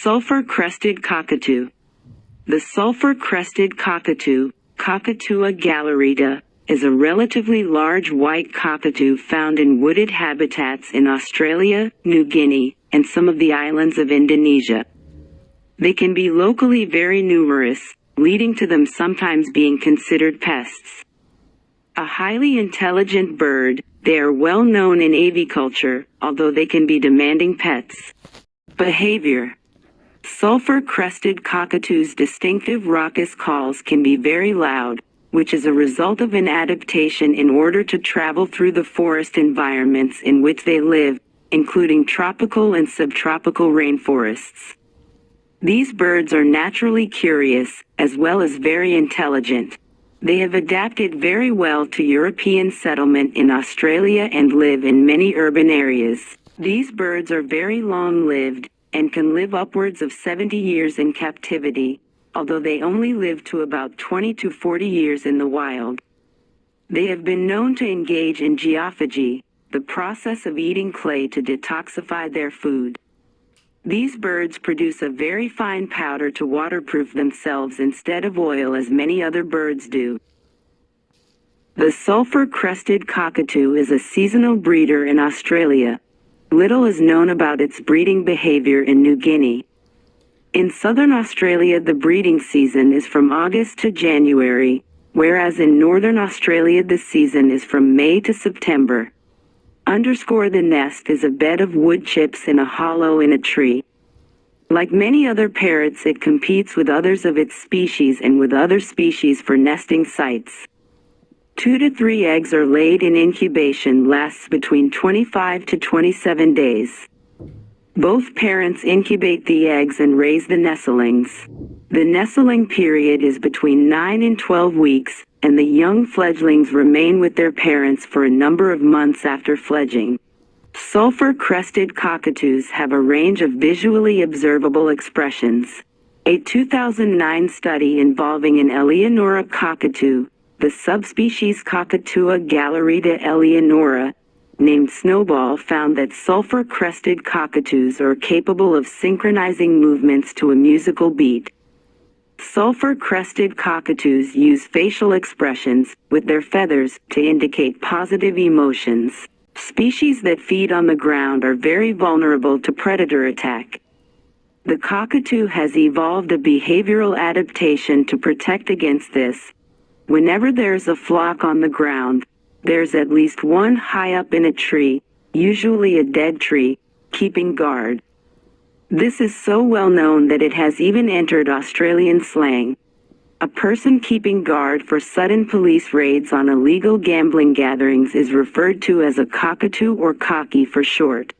Sulphur-crested cockatoo. The sulphur-crested cockatoo, Cacatua galerita, is a relatively large white cockatoo found in wooded habitats in Australia, New Guinea, and some of the islands of Indonesia. They can be locally very numerous, leading to them sometimes being considered pests. A highly intelligent bird, they are well known in aviculture, although they can be demanding pets. Behavior. Sulphur-crested cockatoos' distinctive raucous calls can be very loud, which is a result of an adaptation in order to travel through the forest environments in which they live, including tropical and subtropical rainforests. These birds are naturally curious, as well as very intelligent. They have adapted very well to European settlement in Australia and live in many urban areas. These birds are very long-lived, and can live upwards of 70 years in captivity, although they only live to about 20 to 40 years in the wild. They have been known to engage in geophagy, the process of eating clay to detoxify their food. These birds produce a very fine powder to waterproof themselves instead of oil as many other birds do. The sulphur-crested cockatoo is a seasonal breeder in Australia. Little is known about its breeding behavior in New Guinea. In southern Australia, the breeding season is from August to January, whereas in northern Australia the season is from May to September. The nest is a bed of wood chips in a hollow in a tree. Like many other parrots, it competes with others of its species and with other species for nesting sites. 2 to 3 eggs are laid in incubation lasts between 25 to 27 days. Both parents incubate the eggs and raise the nestlings. The nestling period is between 9 and 12 weeks, and the young fledglings remain with their parents for a number of months after fledging. Sulphur-crested cockatoos have a range of visually observable expressions. A 2009 study involving an Eleonora cockatoo, the subspecies Cacatua galerita eleonora, named Snowball, found that sulphur-crested cockatoos are capable of synchronizing movements to a musical beat. Sulphur-crested cockatoos use facial expressions, with their feathers, to indicate positive emotions. Species that feed on the ground are very vulnerable to predator attack. The cockatoo has evolved a behavioral adaptation to protect against this. Whenever there's a flock on the ground, there's at least one high up in a tree, usually a dead tree, keeping guard. This is so well known that it has even entered Australian slang. A person keeping guard for sudden police raids on illegal gambling gatherings is referred to as a cockatoo or cocky for short.